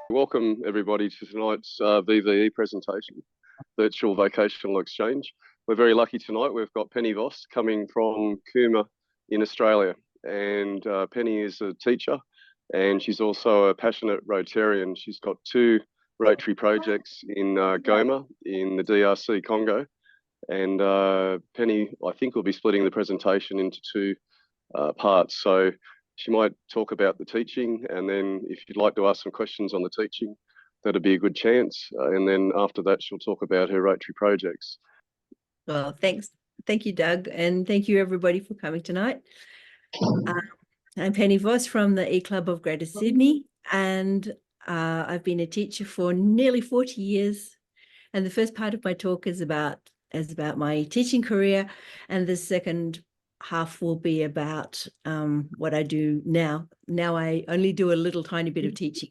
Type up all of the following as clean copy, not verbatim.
Welcome everybody to tonight's VVE presentation, Virtual Vocational Exchange. We're very lucky tonight. We've got Penny Vos coming from Cooma in Australia, and Penny is a teacher and she's also a passionate Rotarian. She's got 2 Rotary projects in Goma in the DRC Congo, and Penny, I think, will be splitting the presentation into 2 parts. So she might talk about the teaching, and then if you'd like to ask some questions on the teaching, that'd be a good chance. And then after that, she'll talk about her Rotary projects. Well, thanks. Thank you, Doug. And thank you, everybody, for coming tonight. I'm Penny Vos from the E-Club of Greater Sydney, and I've been a teacher for nearly 40 years. And the first part of my talk is about my teaching career, and the second half will be about what I do now. Now I only do a little tiny bit of teaching,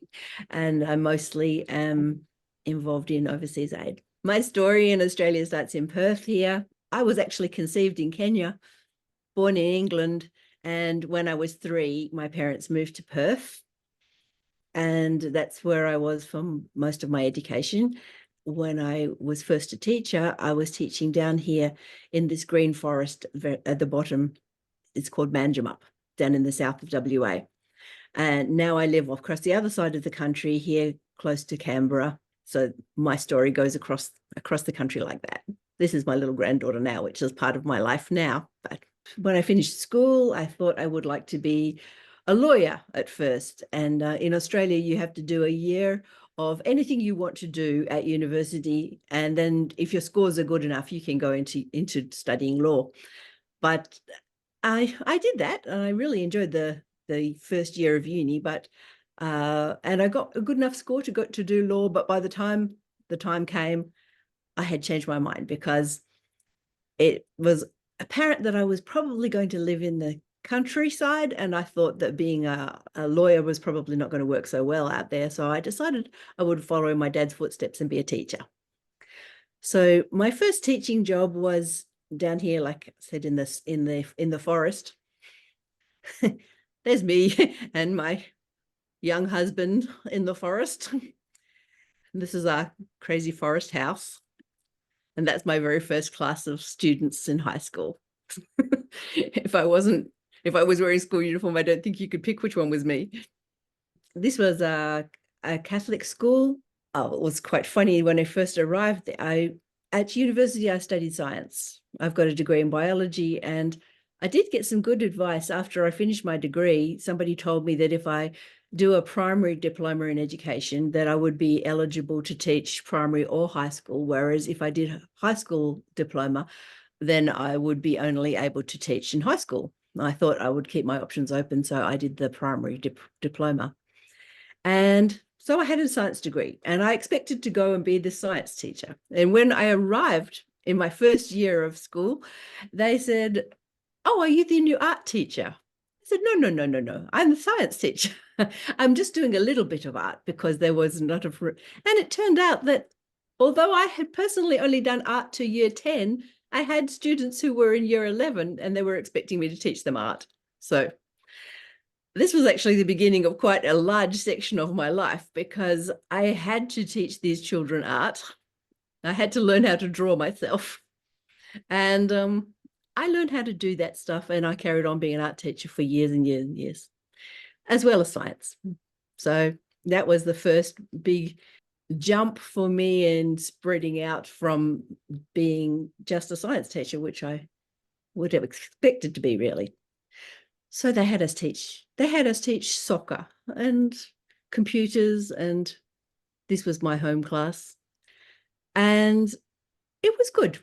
and I mostly am involved in overseas aid. My story in Australia starts in Perth here. I was actually conceived in Kenya, born in England, and when I was 3, my parents moved to Perth, and that's where I was for most of my education. When I was first a teacher, I was teaching down here in this green forest at the bottom. It's called Manjimup, down in the south of WA. And now I live across the other side of the country here, close to Canberra. So my story goes across the country like that. This is my little granddaughter now, which is part of my life now. But when I finished school, I thought I would like to be a lawyer at first. And in Australia, you have to do a year of anything you want to do at university, and then if your scores are good enough, you can go into studying law. But I did that, and I really enjoyed the first year of uni. But and I got a good enough score to do law. But by the time came, I had changed my mind, because it was apparent that I was probably going to live in the countryside, and I thought that being a lawyer was probably not going to work so well out there. So I decided I would follow in my dad's footsteps and be a teacher. So my first teaching job was down here, like I said, in the forest. There's me and my young husband in the forest. This is our crazy forest house, and that's my very first class of students in high school. If I was wearing school uniform, I don't think you could pick which one was me. This was a Catholic school. Oh, it was quite funny. When I first arrived, at university, I studied science. I've got a degree in biology, and I did get some good advice after I finished my degree. Somebody told me that if I do a primary diploma in education, that I would be eligible to teach primary or high school, whereas if I did a high school diploma, then I would be only able to teach in high school. I thought I would keep my options open, so I did the primary diploma. And so I had a science degree, and I expected to go and be the science teacher. And when I arrived in my first year of school, they said, "Oh, are you the new art teacher?" I said, No, I'm the science teacher. I'm just doing a little bit of art, because there was not a... And it turned out that although I had personally only done art to year 10, I had students who were in year 11, and they were expecting me to teach them art. So this was actually the beginning of quite a large section of my life, because I had to teach these children art. I had to learn how to draw myself. And I learned how to do that stuff, and I carried on being an art teacher for years and years and years, as well as science. So that was the first big jump for me in spreading out from being just a science teacher, which I would have expected to be, really. So they had us teach soccer and computers, and this was my home class, and it was good,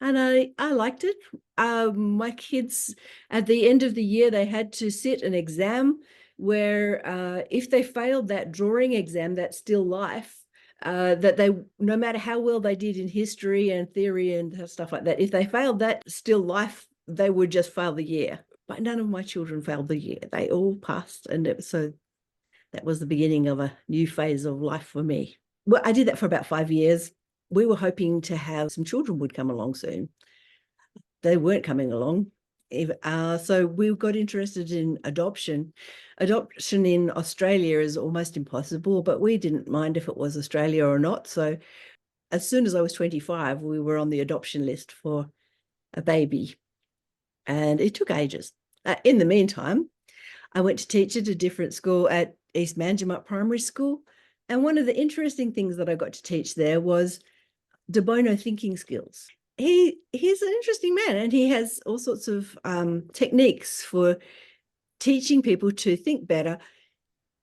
and I liked it. My kids, at the end of the year, they had to sit an exam where if they failed that drawing exam, that still life, that they, no matter how well they did in history and theory and stuff like that, if they failed that still life, they would just fail the year. But none of my children failed the year. They all passed. And so that was the beginning of a new phase of life for me. Well, I did that for about 5 years. We were hoping to have some children would come along soon. They weren't coming along. So we got interested in adoption. Adoption in Australia is almost impossible, but we didn't mind if it was Australia or not. So as soon as I was 25, we were on the adoption list for a baby, and it took ages. In the meantime, I went to teach at a different school at East Manjimup Primary School. And one of the interesting things that I got to teach there was de bono thinking skills. He's an interesting man, and he has all sorts of techniques for teaching people to think better.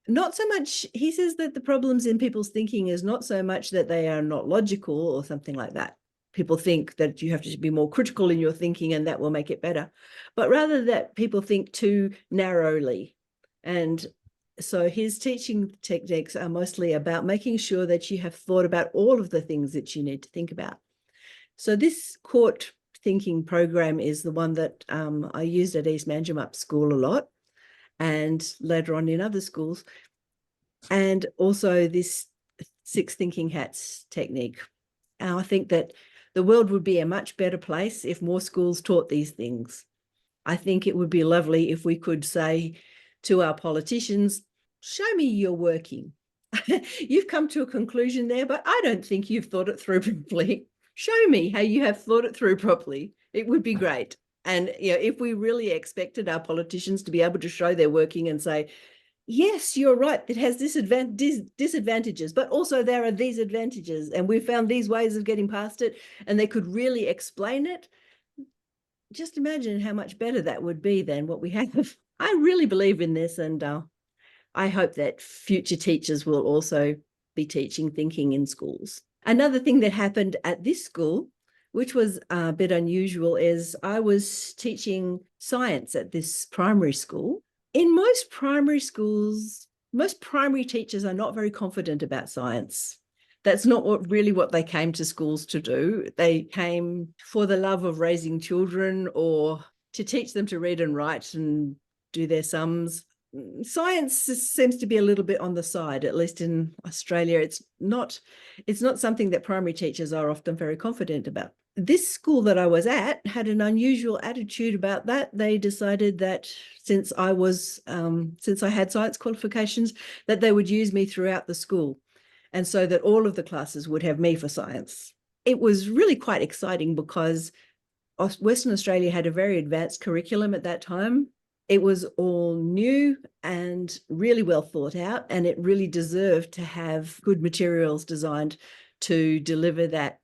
Not so much, he says that the problems in people's thinking is not so much that they are not logical or something like that. People think that you have to be more critical in your thinking and that will make it better, but rather that people think too narrowly. And so his teaching techniques are mostly about making sure that you have thought about all of the things that you need to think about. So this court thinking program is the one that I used at East Manjimup School a lot, and later on in other schools, and also this 6 thinking hats technique. And I think that the world would be a much better place if more schools taught these things. I think it would be lovely if we could say to our politicians, show me you're working. You've come to a conclusion there, but I don't think you've thought it through properly. Show me how you have thought it through properly. It would be great. And if we really expected our politicians to be able to show their working and say, yes, you're right, it has disadvantages, but also there are these advantages, and we've found these ways of getting past it, and they could really explain it. Just imagine how much better that would be than what we have. I really believe in this, and I hope that future teachers will also be teaching thinking in schools. Another thing that happened at this school, which was a bit unusual, is I was teaching science at this primary school. In most primary schools, most primary teachers are not very confident about science. That's not what they came to schools to do. They came for the love of raising children or to teach them to read and write and do their sums. Science seems to be a little bit on the side, at least in Australia. It's not something that primary teachers are often very confident about. This school that I was at had an unusual attitude about that. They decided that since I had science qualifications, that they would use me throughout the school, and so that all of the classes would have me for science. It was really quite exciting because Western Australia had a very advanced curriculum at that time. It was all new and really well thought out, and it really deserved to have good materials designed to deliver that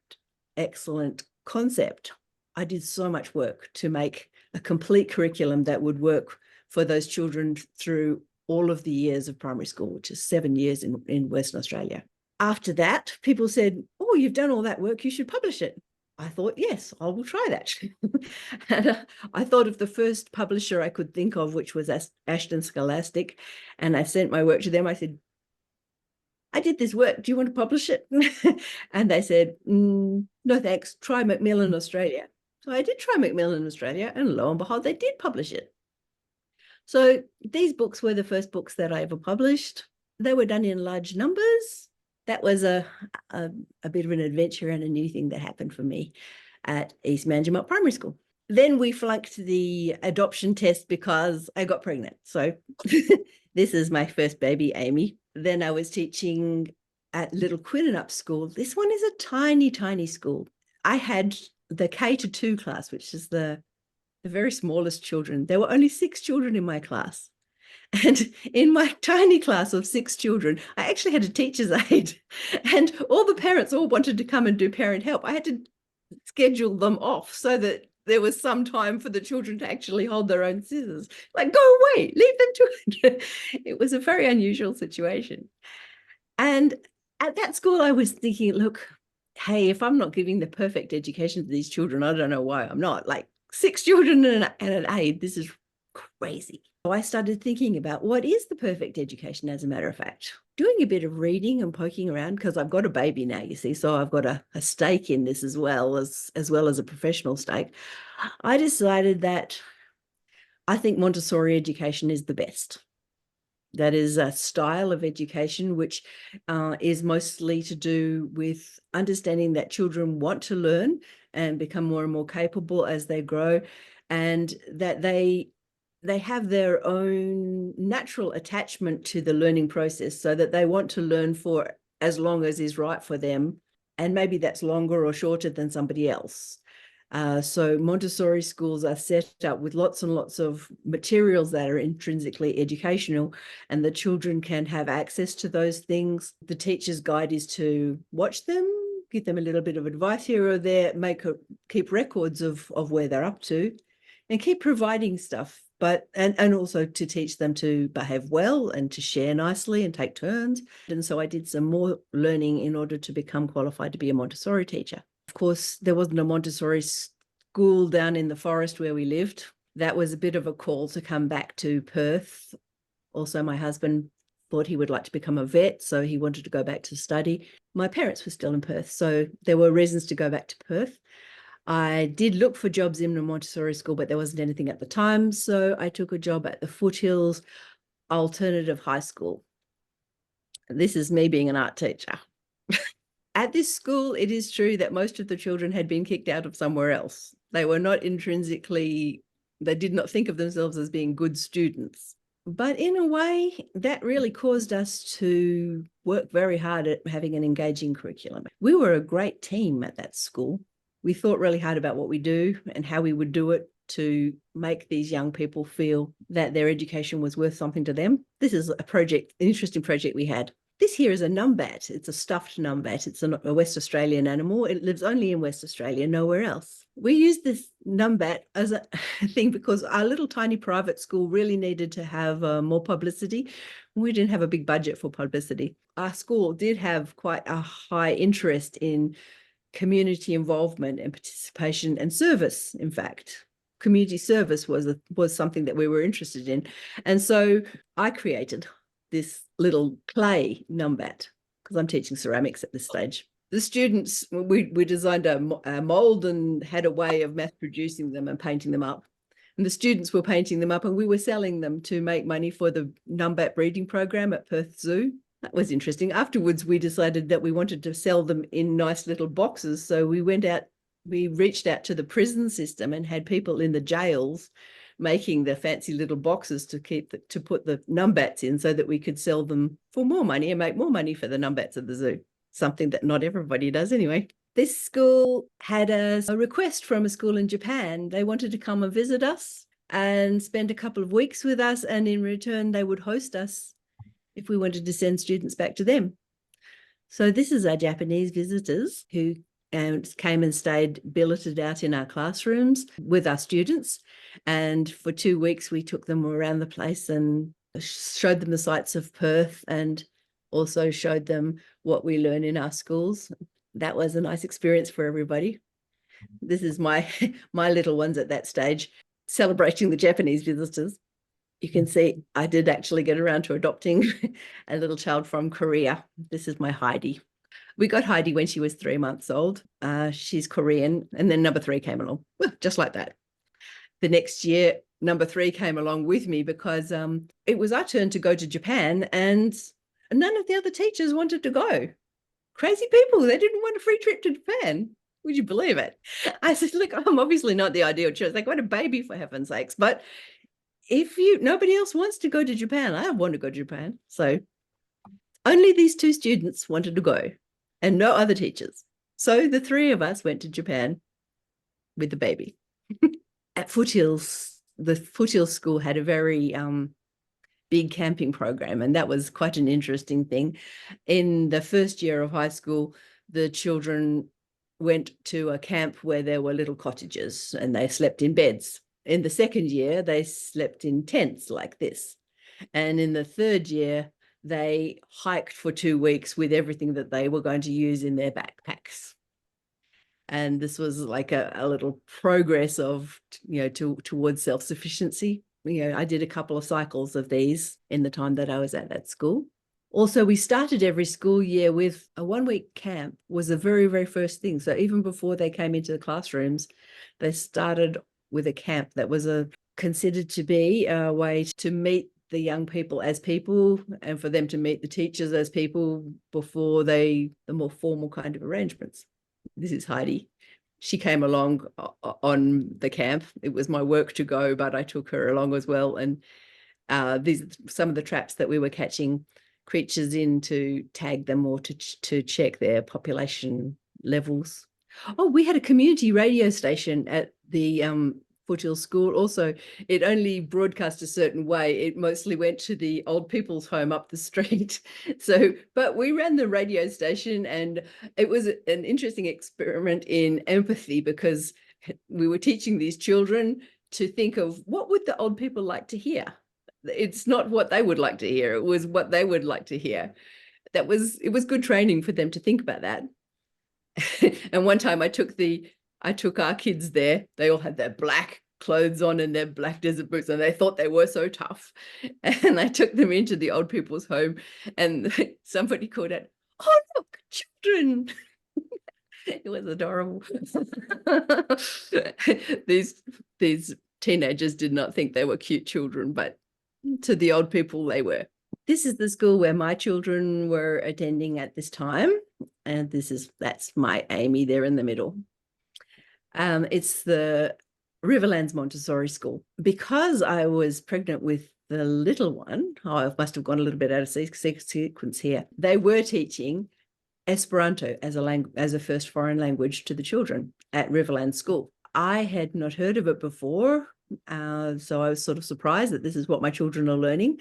excellent concept. I did so much work to make a complete curriculum that would work for those children through all of the years of primary school, which is 7 years in Western Australia. After that, people said, oh, you've done all that work, you should publish it. I thought, yes, I will try that. And I thought of the first publisher I could think of, which was Ashton Scholastic, and I sent my work to them. I said, I did this work, do you want to publish it? And they said, no thanks, try Macmillan Australia. So I did try Macmillan Australia, and lo and behold, they did publish it. So these books were the first books that I ever published. They were done in large numbers. That was a bit of an adventure and a new thing that happened for me at East Manjimup Primary School. Then we flunked the adoption test because I got pregnant. So this is my first baby, Amy. Then I was teaching at Little Quinninup School. This one is a tiny, tiny school. I had the K-2 class, which is the very smallest children. There were only 6 children in my class. And in my tiny class of 6 children, I actually had a teacher's aide, and all the parents all wanted to come and do parent help. I had to schedule them off so that there was some time for the children to actually hold their own scissors. Like, go away, leave them to it. It was a very unusual situation. And at that school, I was thinking, look, hey, if I'm not giving the perfect education to these children, I don't know why I'm not. Like 6 children and an aide, this is crazy. So I started thinking about what is the perfect education, as a matter of fact. Doing a bit of reading and poking around, because I've got a baby now, you see, so I've got a stake in this as well as a professional stake. I decided that I think Montessori education is the best. That is a style of education which is mostly to do with understanding that children want to learn and become more and more capable as they grow, and that they have their own natural attachment to the learning process, so that they want to learn for as long as is right for them. And maybe that's longer or shorter than somebody else. So Montessori schools are set up with lots and lots of materials that are intrinsically educational, and the children can have access to those things. The teacher's guide is to watch them, give them a little bit of advice here or there, keep records of where they're up to, and keep providing stuff. But and also to teach them to behave well and to share nicely and take turns. And so I did some more learning in order to become qualified to be a Montessori teacher. Of course, there wasn't a Montessori school down in the forest where we lived. That was a bit of a call to come back to Perth. Also, my husband thought he would like to become a vet, so he wanted to go back to study. My parents were still in Perth, so there were reasons to go back to Perth. I did look for jobs in a Montessori school, but there wasn't anything at the time, so I took a job at the Foothills Alternative High School. This is me being an art teacher. At this school, it is true that most of the children had been kicked out of somewhere else. They were not intrinsically, they did not think of themselves as being good students. But in a way, that really caused us to work very hard at having an engaging curriculum. We were a great team at that school. We thought really hard about what we do and how we would do it to make these young people feel that their education was worth something to them. This is a project, an interesting project we had. This here is a numbat. It's a stuffed numbat. It's a West Australian animal. It lives only in West Australia, nowhere else. We used this numbat as a thing because our little tiny private school really needed to have more publicity. We didn't have a big budget for publicity. Our school did have quite a high interest in community involvement and participation and service. In fact, community service was something that we were interested in. And so I created this little clay numbat because I'm teaching ceramics at this stage. The students, we designed a mold and had a way of mass producing them and painting them up. And the students were painting them up and we were selling them to make money for the numbat breeding program at Perth Zoo. That was interesting. Afterwards, we decided that we wanted to sell them in nice little boxes. So we reached out to the prison system and had people in the jails making the fancy little boxes to put the numbats in so that we could sell them for more money and make more money for the numbats at the zoo. Something that not everybody does anyway. This school had a request from a school in Japan. They wanted to come and visit us and spend a couple of weeks with us, and in return they would host us if we wanted to send students back to them. So this is our Japanese visitors who came and stayed billeted out in our classrooms with our students. And for 2 weeks, we took them around the place and showed them the sights of Perth and also showed them what we learn in our schools. That was a nice experience for everybody. This is my little ones at that stage, celebrating the Japanese visitors. You can see I did actually get around to adopting a little child from Korea. This is my Heidi. We got Heidi when she was 3 months old. She's Korean. And then number 3 came along, well, just like that. The next year, number 3 came along with me because it was our turn to go to Japan and none of the other teachers wanted to go. Crazy people, they didn't want a free trip to Japan. Would you believe it? I said, look, I'm obviously not the ideal choice. Like, what a baby, for heaven's sakes. But if nobody else wants to go to Japan, I want to go to Japan. So only these 2 students wanted to go and no other teachers. So the 3 of us went to Japan with the baby. At Foothills, the Foothills school had a very big camping program, and that was quite an interesting thing. In the first year of high school, the children went to a camp where there were little cottages and they slept in beds. In the second year, they slept in tents like this. And in the third year, they hiked for 2 weeks with everything that they were going to use in their backpacks. And this was like a little progress of, towards self-sufficiency. I did a couple of cycles of these in the time that I was at that school. Also, we started every school year with a 1-week camp was the very, very first thing. So even before they came into the classrooms, they started with a camp that was considered to be a way to meet the young people as people and for them to meet the teachers as people before the more formal kind of arrangements. This is Heidi. she came along on the camp. It was my work to go, but I took her along as well. And these are some of the traps that we were catching creatures in to tag them or to check their population levels. Oh, we had a community radio station at the Foothills School. Also, it only broadcast a certain way. It mostly went to the old people's home up the street. So, but we ran the radio station, and it was an interesting experiment in empathy, because we were teaching these children to think of what would the old people like to hear. It's not what they would like to hear. It was what they would like to hear. It was good training for them to think about that. And one time I took our kids there. They all had their black clothes on and their black desert boots, and they thought they were so tough. And I took them into the old people's home, and somebody called out, "Oh, look, children." It was adorable. These teenagers did not think they were cute children, but to the old people they were. This is the school where my children were attending at this time, and that's my Amy there in the middle. It's the Riverlands Montessori School. Because I was pregnant with the little one, I must have gone a little bit out of sequence here. They were teaching Esperanto as a first foreign language to the children at Riverlands School. I had not heard of it before, so I was sort of surprised that this is what my children are learning.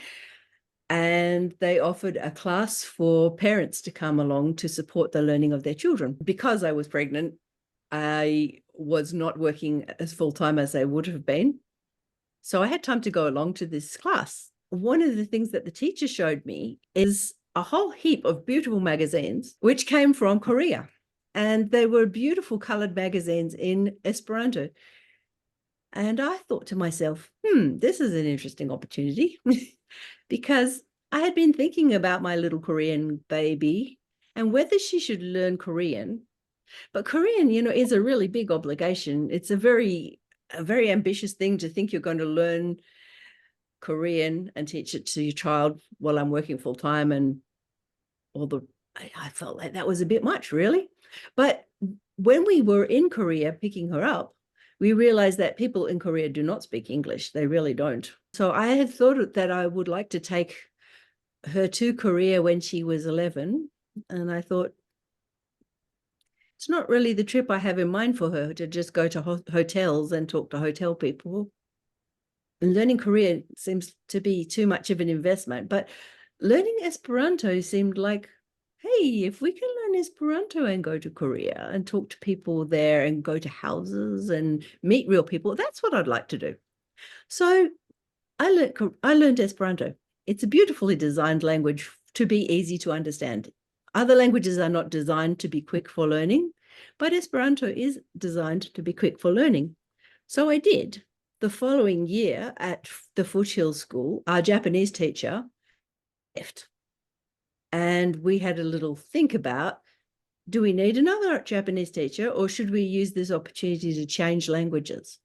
And they offered a class for parents to come along to support the learning of their children. Because I was pregnant, I was not working as full-time as I would have been. So I had time to go along to this class. One of the things that the teacher showed me is a whole heap of beautiful magazines, which came from Korea. And they were beautiful colored magazines in Esperanto. And I thought to myself, this is an interesting opportunity. Because I had been thinking about my little Korean baby and whether she should learn Korean. But Korean, is a really big obligation. It's a very ambitious thing to think you're going to learn Korean and teach it to your child while I'm working full time, and I felt like that was a bit much, really. But when we were in Korea picking her up, we realized that people in Korea do not speak English. They really don't. So I had thought that I would like to take her to Korea when she was 11. And I thought, it's not really the trip I have in mind for her, to just go to hotels and talk to hotel people. And learning Korean seems to be too much of an investment. But learning Esperanto seemed like, hey, if we can learn Esperanto and go to Korea and talk to people there and go to houses and meet real people, that's what I'd like to do. So I learned Esperanto. It's a beautifully designed language to be easy to understand. Other languages are not designed to be quick for learning, but Esperanto is designed to be quick for learning. So I did. The following year at the Foothills School, our Japanese teacher left. And we had a little think about, do we need another Japanese teacher, or should we use this opportunity to change languages?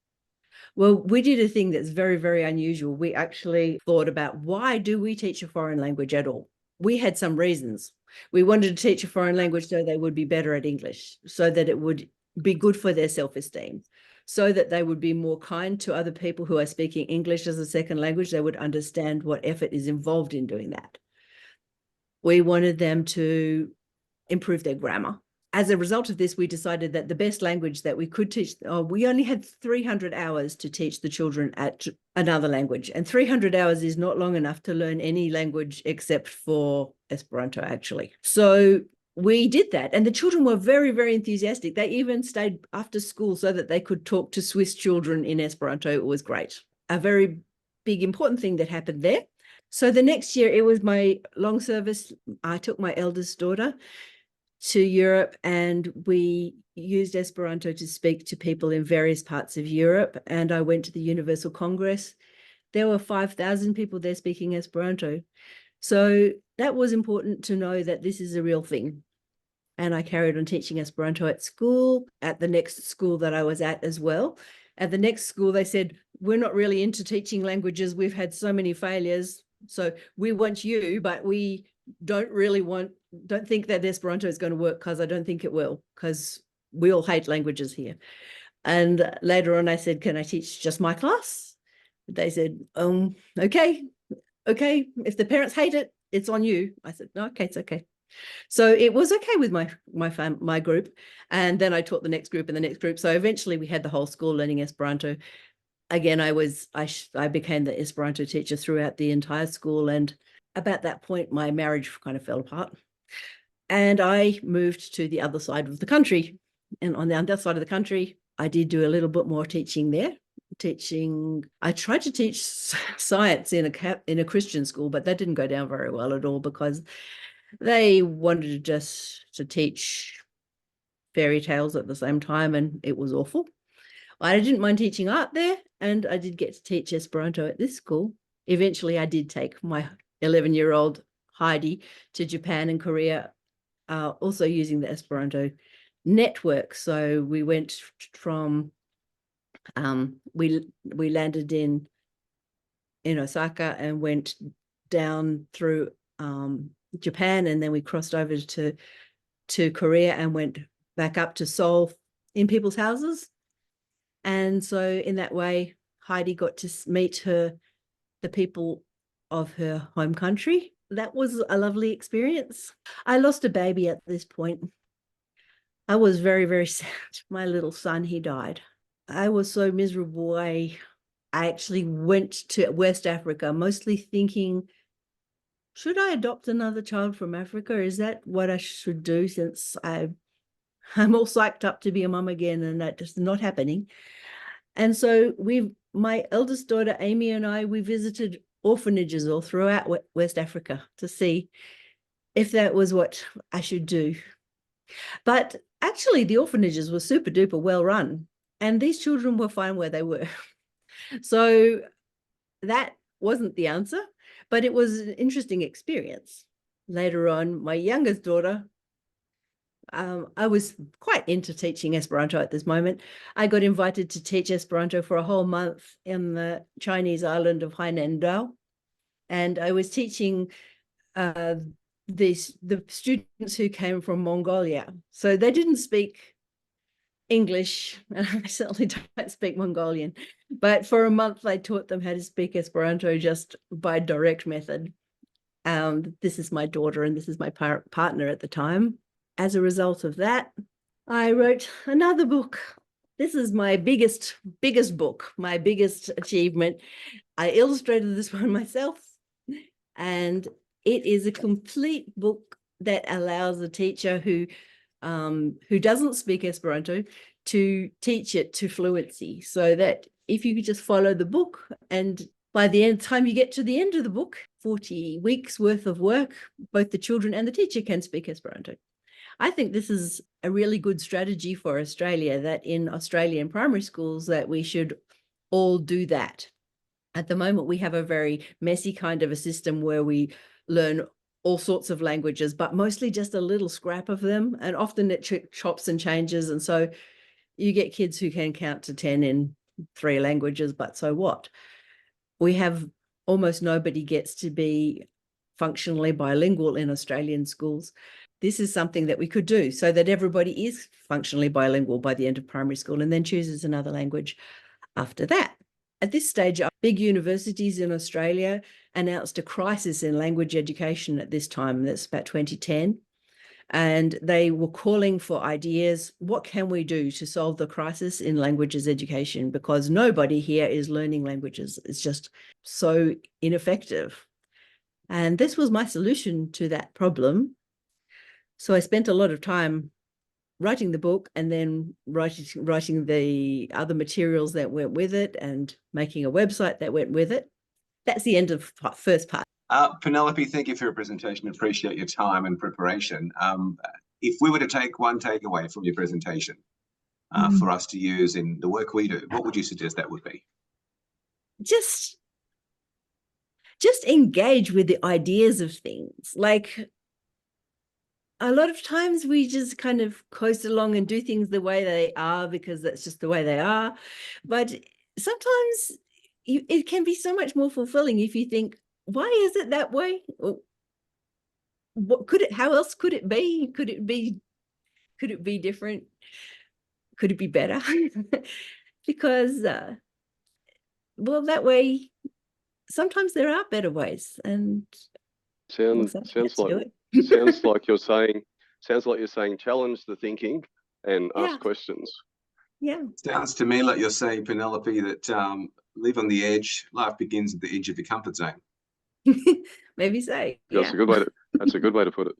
Well, we did a thing that's very, very unusual. We actually thought about, why do we teach a foreign language at all? We had some reasons. We wanted to teach a foreign language so they would be better at English, so that it would be good for their self-esteem, so that they would be more kind to other people who are speaking English as a second language. They would understand what effort is involved in doing that. We wanted them to improve their grammar. As a result of this, we decided that the best language that we could teach, we only had 300 hours to teach the children at another language. And 300 hours is not long enough to learn any language except for Esperanto, actually. So we did that. And the children were very, very enthusiastic. They even stayed after school so that they could talk to Swiss children in Esperanto. It was great. A very big, important thing that happened there. So the next year, it was my long service. I took my eldest daughter to Europe, and we used Esperanto to speak to people in various parts of Europe. And I went to the Universal Congress. There were 5,000 people there speaking Esperanto. So that was important to know that this is a real thing. And I carried on teaching Esperanto at school, at the next school that I was at as well. At the next school, they said, we're not really into teaching languages. We've had so many failures. So we want you, but we don't think that Esperanto is going to work, because I don't think it will, because we all hate languages here. And later on I said, can I teach just my class? They said, okay. If the parents hate it, it's on you. I said, no, okay, it's okay. So it was okay with my group. And then I taught the next group and the next group. So eventually we had the whole school learning Esperanto. Again, I became the Esperanto teacher throughout the entire school. And about that point, my marriage kind of fell apart. And I moved to the other side of the country. And on the other side of the country, I did do a little bit more teaching there. I tried to teach science in a Christian school, but that didn't go down very well at all because they wanted just to teach fairy tales at the same time, and it was awful. I didn't mind teaching art there, and I did get to teach Esperanto at this school. Eventually, I did take my 11-year-old Heidi to Japan and Korea, also using the Esperanto network. So we went from we landed in Osaka and went down through Japan, and then we crossed over to Korea and went back up to Seoul in people's houses. And so in that way, Heidi got to meet the people of her home country. That was a lovely experience. I lost a baby at this point. I was very, very sad. My little son, he died. I was so miserable. I actually went to West Africa, mostly thinking, should I adopt another child from Africa? Is that what I should do, since I'm all psyched up to be a mum again, and that just not happening. And so my eldest daughter, Amy, and I, we visited orphanages all throughout West Africa to see if that was what I should do. But actually, the orphanages were super duper well run, and these children were fine where they were. So that wasn't the answer, but it was an interesting experience. Later on, my youngest daughter, I was quite into teaching Esperanto at this moment. I got invited to teach Esperanto for a whole month in the Chinese island of Hainandao, and I was teaching the students who came from Mongolia. So they didn't speak English, and I certainly don't speak Mongolian, but for a month I taught them how to speak Esperanto just by direct method. This is my daughter, and this is my partner at the time. As a result of that, I wrote another book. This is my biggest book, my biggest achievement. I illustrated this one myself, and it is a complete book that allows a teacher who doesn't speak Esperanto to teach it to fluency, so that if you could just follow the book, and by the time you get to the end of the book, 40 weeks worth of work, both the children and the teacher can speak Esperanto. I think this is a really good strategy for Australia, that in Australian primary schools that we should all do that. At the moment, we have a very messy kind of a system where we learn all sorts of languages, but mostly just a little scrap of them. And often it chops and changes. And so you get kids who can count to 10 in 3 languages, but so what? We have almost nobody gets to be functionally bilingual in Australian schools. This is something that we could do so that everybody is functionally bilingual by the end of primary school, and then chooses another language after that. At this stage, big universities in Australia announced a crisis in language education at this time. That's about 2010. And they were calling for ideas. What can we do to solve the crisis in languages education? Because nobody here is learning languages. It's just so ineffective. And this was my solution to that problem. So I spent a lot of time writing the book, and then writing the other materials that went with it, and making a website that went with it. That's the end of first part. Penelope, thank you for your presentation. Appreciate your time and preparation. If we were to take one takeaway from your presentation for us to use in the work we do, what would you suggest that would be? Just engage with the ideas of things. Like, a lot of times we just kind of coast along and do things the way they are because that's just the way they are. But sometimes it can be so much more fulfilling if you think, why is it that way? How else could it be? Could it be different? could it be better? Because, well, that way, sometimes there are better ways, and Sounds do like it. sounds like you're saying challenge the thinking and Yeah. ask questions. Yeah. Sounds to me like you're saying, Penelope, that live on the edge. Life begins at the edge of your comfort zone. Maybe so. That's Yeah. a good way to put it.